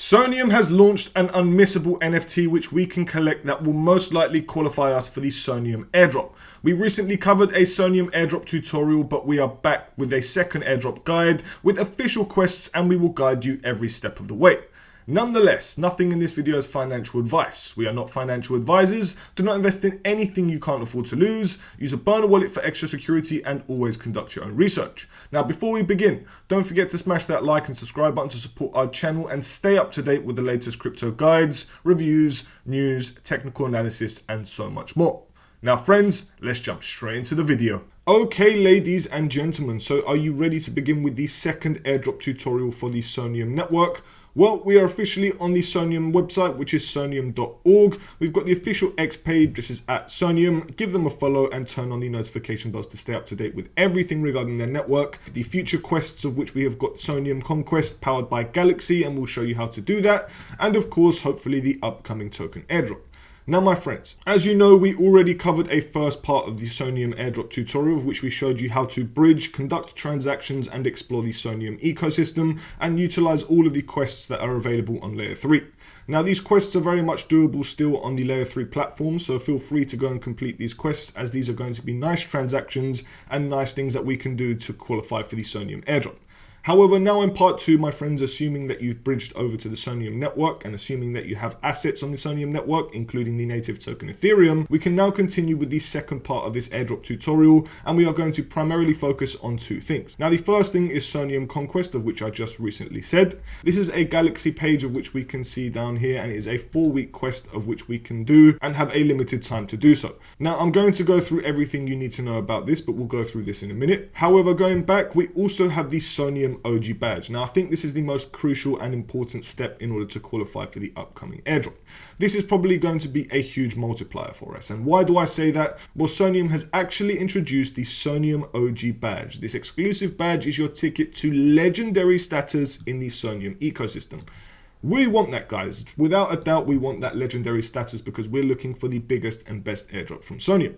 Soneium has launched an unmissable NFT which we can collect that will most likely qualify us for the Soneium Airdrop. We recently covered a Soneium Airdrop tutorial, but we are back with a second airdrop guide with official quests, and we will guide you every step of the way. Nonetheless, nothing in this video is financial advice. We are not financial advisors. Do not invest in anything you can't afford to lose. Use a burner wallet for extra security and always conduct your own research. Now, before we begin, don't forget to smash that like and subscribe button to support our channel and stay up to date with the latest crypto guides, reviews, news, technical analysis, and so much more. Now, friends, let's jump straight into the video. Okay, ladies and gentlemen, so are you ready to begin with the second airdrop tutorial for the Soneium network? Well, we are officially on the Soneium website, which is soneium.org. We've got the official X page, which is at Soneium. Give them a follow and turn on the notification bells to stay up to date with everything regarding their network. The future quests, of which we have got Soneium Conquest powered by Galxe, and we'll show you how to do that. And of course, hopefully the upcoming token airdrop. Now, my friends, as you know, we already covered a first part of the Soneium Airdrop tutorial, which we showed you how to bridge, conduct transactions, and explore the Soneium ecosystem, and utilize all of the quests that are available on Layer 3. Now, these quests are very much doable still on the Layer 3 platform, so feel free to go and complete these quests, as these are going to be nice transactions and nice things that we can do to qualify for the Soneium Airdrop. However, now in part 2, my friends, assuming that you've bridged over to the Soneium network and assuming that you have assets on the Soneium network, including the native token Ethereum, we can now continue with the second part of this airdrop tutorial, and we are going to primarily focus on two things. Now, the first thing is Soneium Conquest, of which I just recently said. This is a Galxe page of which we can see down here, and it is a 4-week quest of which we can do and have a limited time to do so. Now, I'm going to go through everything you need to know about this, but we'll go through this in a minute. However, going back, we also have the Soneium OG Badge. Now, I think this is the most crucial and important step in order to qualify for the upcoming airdrop. This is probably going to be a huge multiplier for us. And why do I say that? Well, Soneium has actually introduced the Soneium OG Badge. This exclusive badge is your ticket to legendary status in the Soneium ecosystem. We want that, guys. Without a doubt, we want that legendary status because we're looking for the biggest and best airdrop from Soneium.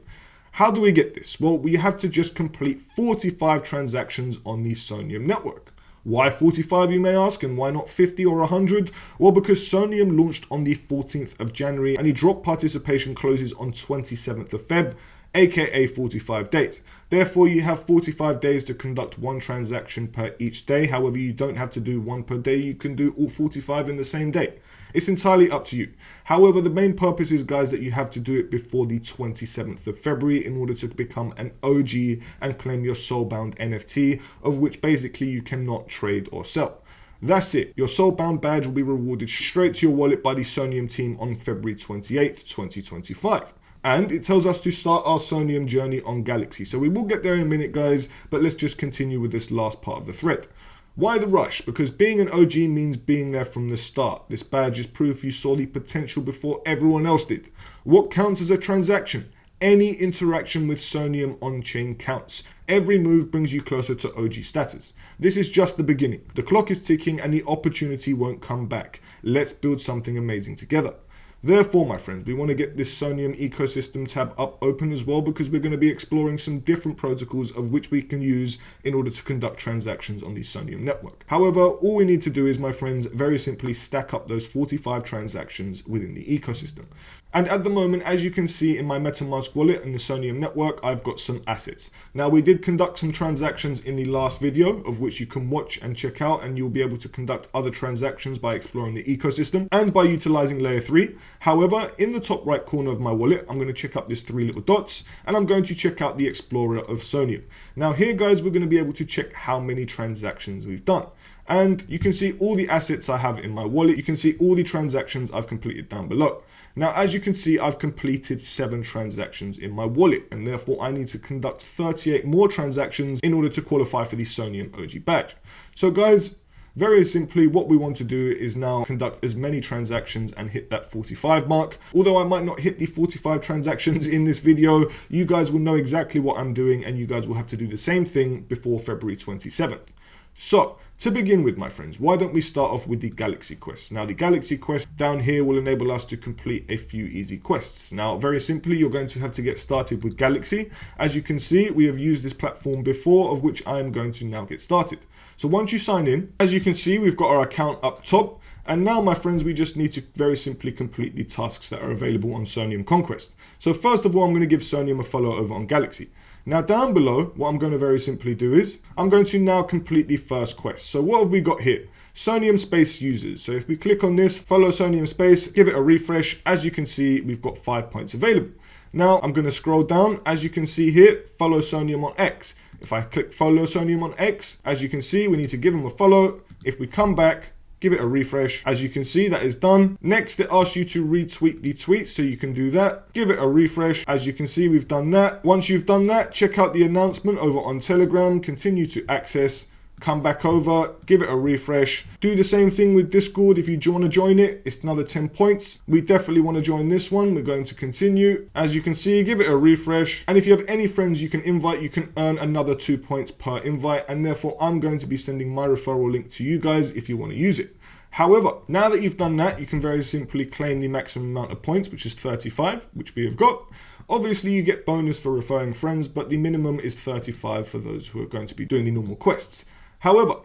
How do we get this? Well, we have to just complete 45 transactions on the Soneium network. Why 45, you may ask, and why not 50 or 100? Well, because Soneium launched on the 14th of January and the drop participation closes on 27th of Feb, aka 45 days. Therefore, you have 45 days to conduct one transaction per each day. However, you don't have to do one per day. You can do all 45 in the same day. It's entirely up to you. However, the main purpose is, guys, that you have to do it before the 27th of February in order to become an OG and claim your Soulbound NFT, of which basically you cannot trade or sell. That's it. Your Soulbound badge will be rewarded straight to your wallet by the Soneium team on February 28th, 2025. And it tells us to start our Soneium journey on Galxe. So we will get there in a minute, guys, but let's just continue with this last part of the thread. Why the rush? Because being an OG means being there from the start. This badge is proof you saw the potential before everyone else did. What counts as a transaction? Any interaction with Soneium on-chain counts. Every move brings you closer to OG status. This is just the beginning. The clock is ticking and the opportunity won't come back. Let's build something amazing together. Therefore, my friends, we want to get this Soneium ecosystem tab up open as well, because we're going to be exploring some different protocols of which we can use in order to conduct transactions on the Soneium network. However, all we need to do is, my friends, very simply stack up those 45 transactions within the ecosystem. And at the moment, as you can see in my MetaMask wallet in the Soneium network, I've got some assets. Now, we did conduct some transactions in the last video, of which you can watch and check out, and you'll be able to conduct other transactions by exploring the ecosystem and by utilizing Layer 3. However, in the top right corner of my wallet, I'm going to check up these 3 little dots, and I'm going to check out the Explorer of Soneium. Now here, guys, we're going to be able to check how many transactions we've done. And you can see all the assets I have in my wallet. You can see all the transactions I've completed down below. Now, as you can see, I've completed 7 transactions in my wallet, and therefore I need to conduct 38 more transactions in order to qualify for the Soneium OG Badge. So, guys, very simply, what we want to do is now conduct as many transactions and hit that 45 mark. Although I might not hit the 45 transactions in this video, you guys will know exactly what I'm doing, and you guys will have to do the same thing before February 27th. So, to begin with, my friends, why don't we start off with the Galxe quest? Now, the Galxe quest down here will enable us to complete a few easy quests. Now, very simply, you're going to have to get started with Galxe. As you can see, we have used this platform before, of which I am going to now get started. So once you sign in, as you can see, we've got our account up top. And now, my friends, we just need to very simply complete the tasks that are available on Soneium Conquest. So first of all, I'm going to give Soneium a follow over on Galxe. Now down below, what I'm going to very simply do is, I'm going to now complete the first quest. So what have we got here? Soneium Space users. So if we click on this, follow Soneium Space, give it a refresh, as you can see, we've got 5 points available. Now I'm going to scroll down, as you can see here, follow Soneium on X. If I click follow Soneium on X, as you can see, we need to give them a follow. If we come back, give it a refresh, as you can see, that is done. Next, it asks you to retweet the tweet, so you can do that. Give it a refresh, as you can see, we've done that. Once you've done that, check out the announcement over on Telegram, continue to access, come back over, give it a refresh. Do the same thing with Discord. If you want to join it, it's another 10 points. We definitely want to join this one. We're going to continue. As you can see, give it a refresh. And if you have any friends you can invite, you can earn another 2 points per invite. And therefore, I'm going to be sending my referral link to you guys if you want to use it. However, now that you've done that, you can very simply claim the maximum amount of points, which is 35, which we have got. Obviously, you get bonus for referring friends, but the minimum is 35 for those who are going to be doing the normal quests. However,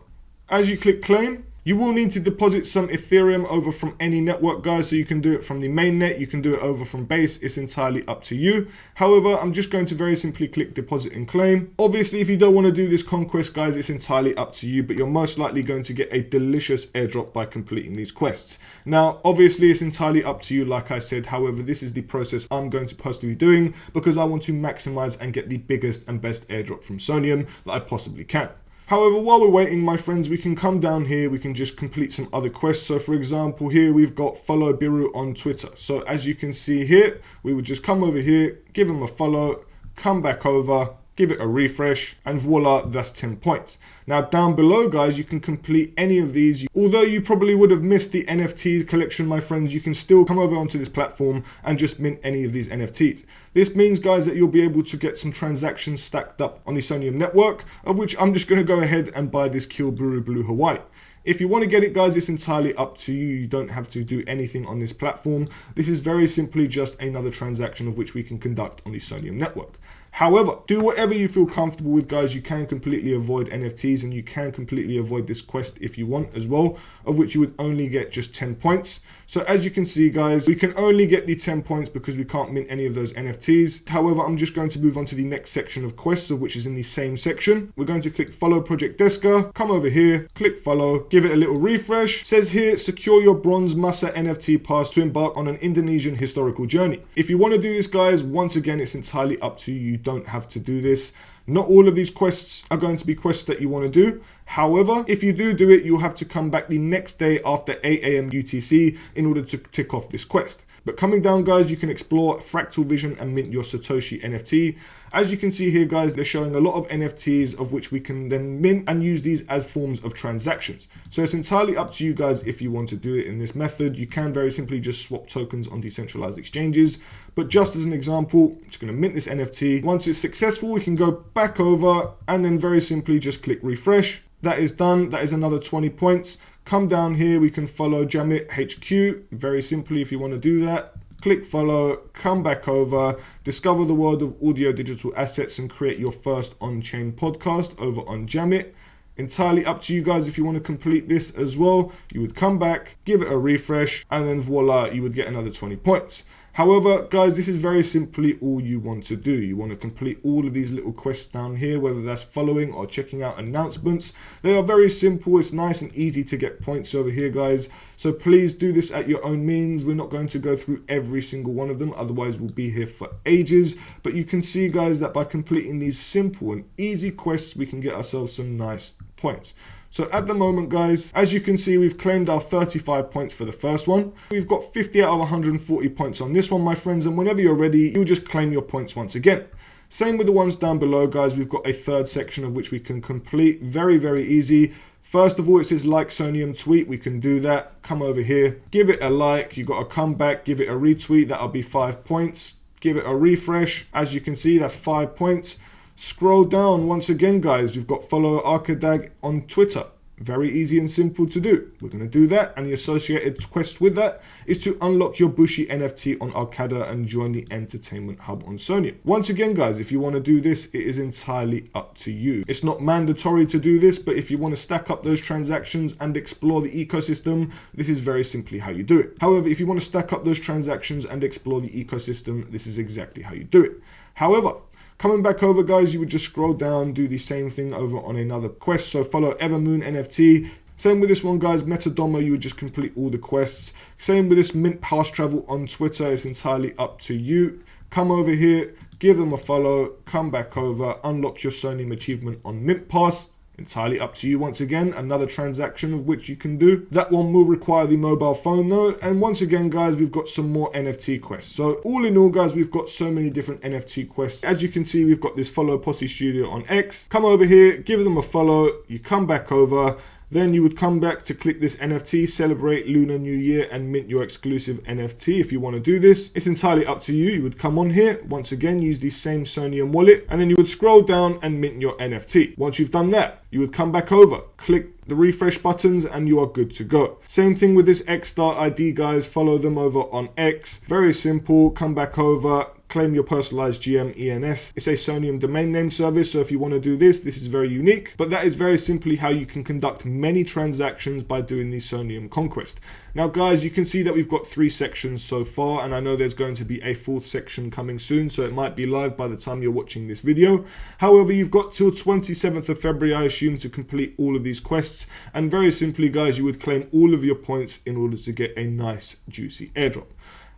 as you click claim, you will need to deposit some Ethereum over from any network, guys. So you can do it from the mainnet, you can do it over from base. It's entirely up to you. However, I'm just going to very simply click deposit and claim. Obviously, if you don't want to do this conquest, guys, it's entirely up to you, but you're most likely going to get a delicious airdrop by completing these quests. Now, obviously, it's entirely up to you, like I said. However, this is the process I'm going to personally be doing because I want to maximize and get the biggest and best airdrop from Soneium that I possibly can. However, while we're waiting, my friends, we can come down here, we can just complete some other quests. So for example, here we've got follow Biru on Twitter. So as you can see here, we would just come over here, give him a follow, come back over, give it a refresh, and voila, that's 10 points. Now down below, guys, you can complete any of these. Although you probably would have missed the NFT collection, my friends, you can still come over onto this platform and just mint any of these NFTs. This means, guys, that you'll be able to get some transactions stacked up on the Soneium network, of which I'm just going to go ahead and buy this Kill Buru Blue Hawaii. If you want to get it, guys, it's entirely up to you. You don't have to do anything on this platform. This is very simply just another transaction of which we can conduct on the Soneium network. However, do whatever you feel comfortable with, guys. You can completely avoid NFTs and you can completely avoid this quest if you want as well, of which you would only get just 10 points. So as you can see, guys, we can only get the 10 points because we can't mint any of those NFTs. However, I'm just going to move on to the next section of quests, of which is in the same section. We're going to click follow Project Deska, come over here, click follow, give it a little refresh. It says here, secure your bronze Masa NFT pass to embark on an Indonesian historical journey. If you want to do this, guys, once again, it's entirely up to you. You don't have to do this. Not all of these quests are going to be quests that you want to do. However, if you do it, you'll have to come back the next day after 8 AM UTC in order to tick off this quest. But coming down, guys, you can explore Fractal Vision and mint your Satoshi NFT. As you can see here, guys, they're showing a lot of NFTs of which we can then mint and use these as forms of transactions. So it's entirely up to you guys if you want to do it in this method. You can very simply just swap tokens on decentralized exchanges. But just as an example, I'm just going to mint this NFT. Once it's successful, we can go back over and then very simply just click refresh. That is done. That is another 20 points. Come down here, we can follow Jamit HQ. Very simply, if you want to do that, click follow, come back over, discover the world of audio digital assets and create your first on-chain podcast over on Jamit. Entirely up to you guys if you want to complete this as well. You would come back, give it a refresh, and then voila, you would get another 20 points. However, guys, this is very simply all you want to do. You want to complete all of these little quests down here, whether that's following or checking out announcements. They are very simple. It's nice and easy to get points over here, guys. So please do this at your own means. We're not going to go through every single one of them. Otherwise, we'll be here for ages. But you can see, guys, that by completing these simple and easy quests, we can get ourselves some nice points. So at the moment, guys, as you can see, we've claimed our 35 points for the first one. We've got 50 out of 140 points on this one, my friends. And whenever you're ready, you'll just claim your points once again. Same with the ones down below, guys. We've got a third section of which we can complete. Very, very easy. First of all, it says like Soneium tweet. We can do that. Come over here, give it a like. You've got to come back, give it a retweet. That'll be 5 points. Give it a refresh. As you can see, that's 5 points. Scroll down once again, guys. We've got follow Arkadag on Twitter. Very easy and simple to do. We're going to do that, and the associated quest with that is to unlock your Bushy NFT on Arcada and join the entertainment hub on Soneium. Once again, guys, if you want to do this, it is entirely up to you. It's not mandatory to do this, but if you want to stack up those transactions and explore the ecosystem, this is very simply how you do it. However, if you want to stack up those transactions and explore the ecosystem, this is exactly how you do it. However, coming back over, guys, you would just scroll down, do the same thing over on another quest. So follow Evermoon NFT. Same with this one, guys, Metadomo, you would just complete all the quests. Same with this Mint Pass Travel on Twitter, it's entirely up to you. Come over here, give them a follow, come back over, unlock your Soneium achievement on Mint Pass. Entirely up to you. Once again, another transaction of which you can do. That one will require the mobile phone though. And once again, guys, we've got some more NFT quests. So all in all, guys, we've got so many different NFT quests. As you can see, we've got this follow Posse Studio on X. Come over here, give them a follow. You come back over. Then you would come back to click this NFT, celebrate Lunar New Year and mint your exclusive NFT if you want to do this. It's entirely up to you. You would come on here, once again, use the same Soneium wallet, and then you would scroll down and mint your NFT. Once you've done that, you would come back over, click the refresh buttons, and you are good to go. Same thing with this X-Star ID, guys. Follow them over on X. Very simple. Come back over, claim your personalized GM ENS. It's a Soneium domain name service, so if you want to do this, this is very unique, but that is very simply how you can conduct many transactions by doing the Soneium Conquest. Now, guys, you can see that we've got 3 sections so far, and I know there's going to be a 4th section coming soon, so it might be live by the time you're watching this video. However, you've got till 27th of February, I assume, to complete all of these quests, and very simply, guys, you would claim all of your points in order to get a nice, juicy airdrop.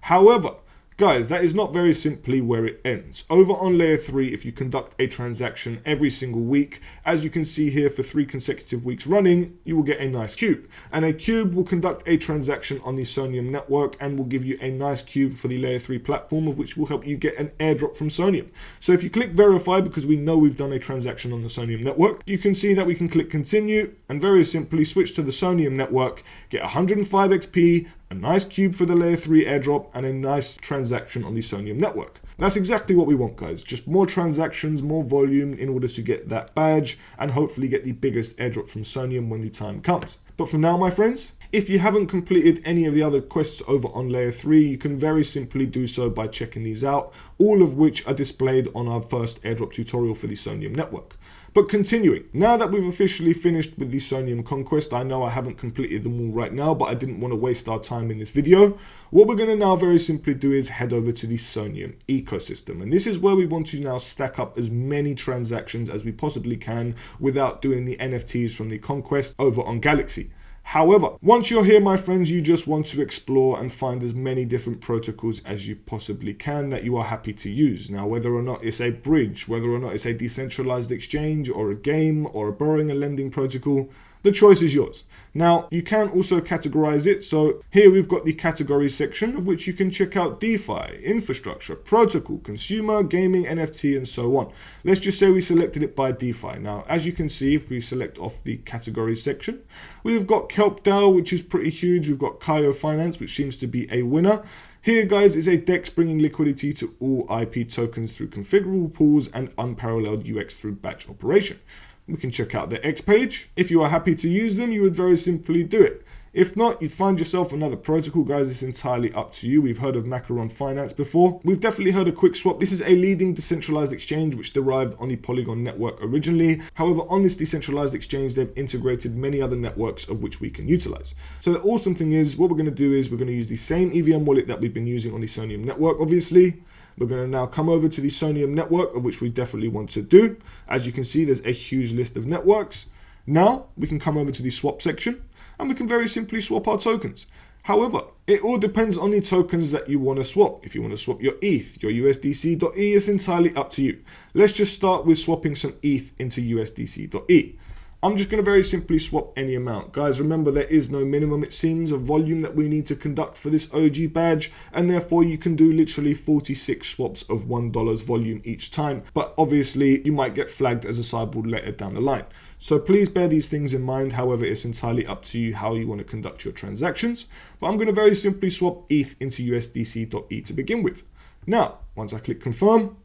However, guys, that is not very simply where it ends. Over on layer 3, if you conduct a transaction every single week, as you can see here for 3 consecutive weeks running, you will get a nice cube. And a cube will conduct a transaction on the Soneium network and will give you a nice cube for the layer 3 platform, of which will help you get an airdrop from Soneium. So if you click verify, because we know we've done a transaction on the Soneium network, you can see that we can click continue and very simply switch to the Soneium network, get 105 XP, a nice cube for the layer 3 airdrop, and a nice transaction on the Soneium network. That's exactly what we want, guys. Just more transactions, more volume in order to get that badge and hopefully get the biggest airdrop from Soneium when the time comes. But for now, my friends, if you haven't completed any of the other quests over on layer 3, you can very simply do so by checking these out, all of which are displayed on our first airdrop tutorial for the Soneium network. But continuing, now that we've officially finished with the Soneium Conquest, I know I haven't completed them all right now, but I didn't want to waste our time in this video. What we're going to now very simply do is head over to the Soneium Ecosystem. And this is where we want to now stack up as many transactions as we possibly can without doing the NFTs from the Conquest over on Galxe. However, once you're here, my friends, you just want to explore and find as many different protocols as you possibly can that you are happy to use. Now, whether or not it's a bridge, whether or not it's a decentralized exchange or a game or a borrowing and lending protocol, the choice is yours. Now, you can also categorize it. So here we've got the categories section, of which you can check out DeFi, infrastructure, protocol, consumer, gaming, NFT, and so on. Let's just say we selected it by DeFi. Now, as you can see, if we select off the categories section, we've got Kelp DAO, which is pretty huge. We've got Kaio Finance, which seems to be a winner. Here, guys, is a DEX bringing liquidity to all IP tokens through configurable pools and unparalleled UX through batch operation. We can check out the X page. If you are happy to use them, you would very simply do it. If not, you'd find yourself another protocol, guys. It's entirely up to you. We've heard of Macaron Finance before. We've definitely heard of QuickSwap. This is a leading decentralized exchange which derived on the Polygon network originally. However, on this decentralized exchange, they've integrated many other networks of which we can utilize. So the awesome thing is, what we're going to do is we're going to use the same EVM wallet that we've been using on the Soneium network, obviously. We're going to now come over to the Soneium network, of which we definitely want to do. As you can see, there's a huge list of networks. Now we can come over to the swap section and we can very simply swap our tokens. However, it all depends on the tokens that you want to swap. If you want to swap your ETH, your USDC.E, it's entirely up to you. Let's just start with swapping some ETH into USDC.E. I'm just going to very simply swap any amount. Guys, remember there is no minimum, it seems, of volume that we need to conduct for this OG badge, and therefore you can do literally 46 swaps of $1 volume each time. But obviously you might get flagged as a sideboard later down the line. So please bear these things in mind. However, it's entirely up to you how you want to conduct your transactions. But I'm going to very simply swap ETH into USDC.E to begin with. Now, once I click confirm, I'm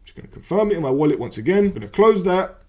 just going to confirm it in my wallet once again. I'm going to close that.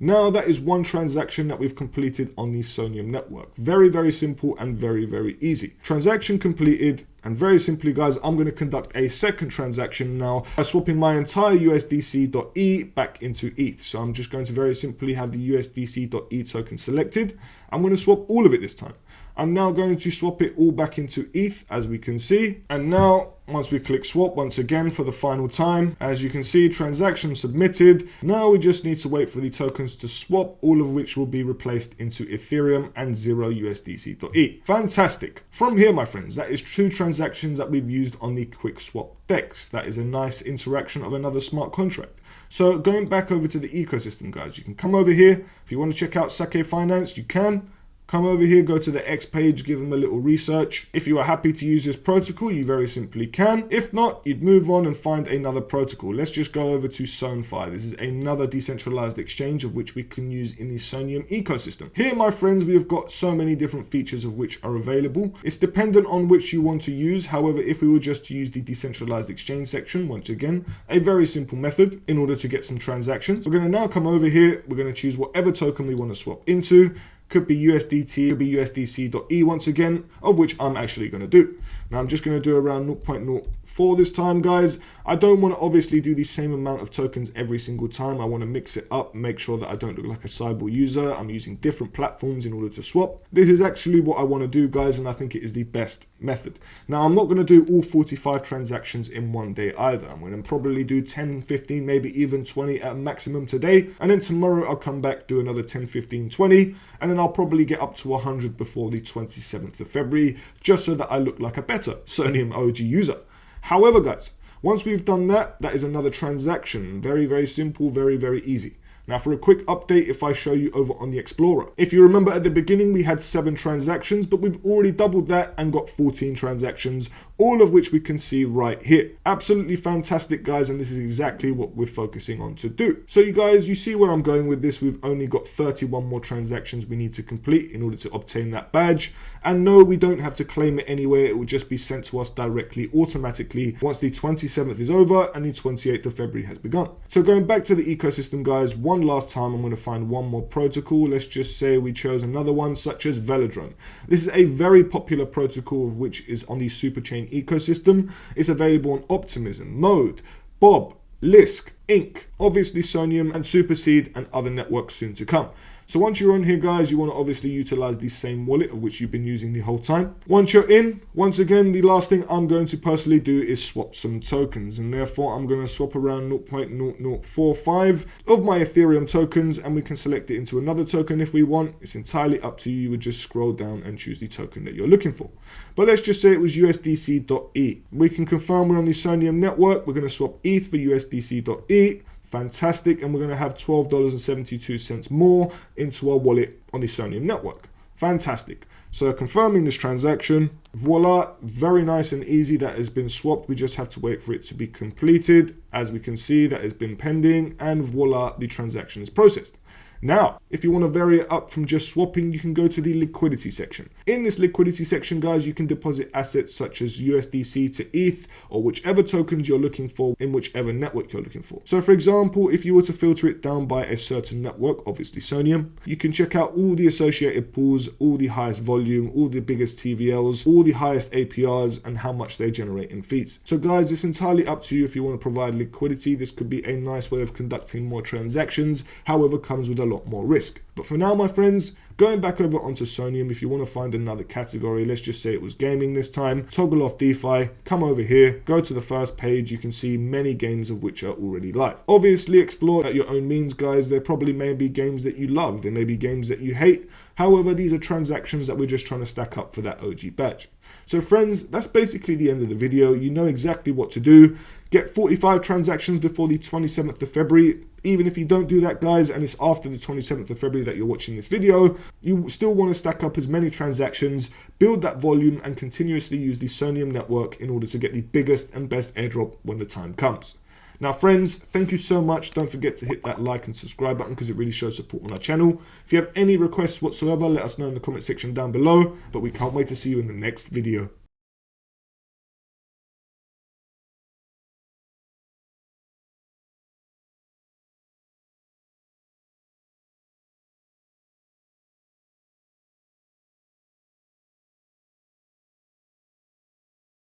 Now that is one transaction that we've completed on the Soneium network. Very, very simple and very, very easy. Transaction completed. And very simply, guys, I'm going to conduct a second transaction now by swapping my entire USDC.E back into ETH. So I'm just going to very simply have the USDC.E token selected. I'm going to swap all of it this time. I'm now going to swap it all back into ETH, as we can see. And now, once we click swap once again for the final time, as you can see, transaction submitted. Now we just need to wait for the tokens to swap, all of which will be replaced into Ethereum and 0 USDC.E. Fantastic. From here, my friends, that is 2 transactions that we've used on the quick swap DEX. That is a nice interaction of another smart contract. So going back over to the ecosystem, guys, you can come over here. If you want to check out Sake Finance, you can. Come over here, go to the X page, give them a little research. If you are happy to use this protocol, you very simply can. If not, you'd move on and find another protocol. Let's just go over to SonFi. This is another decentralized exchange of which we can use in the Soneium ecosystem. Here, my friends, we have got so many different features of which are available. It's dependent on which you want to use. However, if we were just to use the decentralized exchange section, once again, a very simple method in order to get some transactions. We're going to now come over here. We're going to choose whatever token we want to swap into. Could be USDT, could be USDC.E once again, of which I'm actually going to do. Now I'm just going to do around 0.04 this time, guys. I don't want to obviously do the same amount of tokens every single time. I want to mix it up, make sure that I don't look like a cyber user. I'm using different platforms in order to swap. This is actually what I want to do, guys, and I think it is the best method. Now I'm not going to do all 45 transactions in one day either. I'm going to probably do 10, 15, maybe even 20 at maximum today. And then tomorrow I'll come back, do another 10, 15, 20. And then I'll probably get up to 100 before the 27th of February, just so that I look like a better Soneium OG user. However, guys, once we've done that, that is another transaction. Very, very simple, very, very easy. Now for a quick update, if I show you over on the Explorer. If you remember at the beginning, we had 7 transactions, but we've already doubled that and got 14 transactions, all of which we can see right here. Absolutely fantastic, guys, and this is exactly what we're focusing on to do. So you guys, you see where I'm going with this. We've only got 31 more transactions we need to complete in order to obtain that badge. And no, we don't have to claim it anywhere. It will just be sent to us directly, automatically, once the 27th is over and the 28th of February has begun. So going back to the ecosystem, guys, one last time, I'm going to find one more protocol. Let's just say we chose another one, such as Velodrome. This is a very popular protocol, which is on the Superchain ecosystem. It's available on Optimism, Mode, Bob, Lisk, Inc., obviously Soneium, and Superseed, and other networks soon to come. So once you're on here, guys, you want to obviously utilize the same wallet of which you've been using the whole time. Once you're in, once again, the last thing I'm going to personally do is swap some tokens, and therefore I'm going to swap around 0.0045 of my Ethereum tokens, and we can select it into another token if we want. It's entirely up to you. You would just scroll down and choose the token that you're looking for. But let's just say it was USDC.E. We can confirm we're on the Soneium network. We're going to swap ETH for USDC.E. Fantastic, and we're going to have $12.72 more into our wallet on the Soneium network. Fantastic. So confirming this transaction, voila, very nice and easy. That has been swapped. We just have to wait for it to be completed. As we can see, that has been pending, and voila, the transaction is processed. Now, if you want to vary it up from just swapping, you can go to the liquidity section. In this liquidity section, guys, you can deposit assets such as USDC to ETH or whichever tokens you're looking for in whichever network you're looking for. So for example, if you were to filter it down by a certain network, obviously Soneium, you can check out all the associated pools, all the highest volume, all the biggest TVLs, all the highest APRs, and how much they generate in fees. So guys, it's entirely up to you if you want to provide liquidity. This could be a nice way of conducting more transactions, however, comes with a lot more risk. But for now, my friends, going back over onto Soneium, if you want to find another category, let's just say it was gaming this time, toggle off DeFi, come over here, go to the first page, you can see many games of which are already live. Obviously, explore at your own means, guys. There probably may be games that you love, there may be games that you hate. However, these are transactions that we're just trying to stack up for that OG badge. So friends, that's basically the end of the video. You know exactly what to do. Get 45 transactions before the 27th of February. Even if you don't do that, guys, and it's after the 27th of February that you're watching this video, you still want to stack up as many transactions, build that volume, and continuously use the Soneium network in order to get the biggest and best airdrop when the time comes. Now, friends, thank you so much. Don't forget to hit that like and subscribe button because it really shows support on our channel. If you have any requests whatsoever, let us know in the comment section down below. But we can't wait to see you in the next video.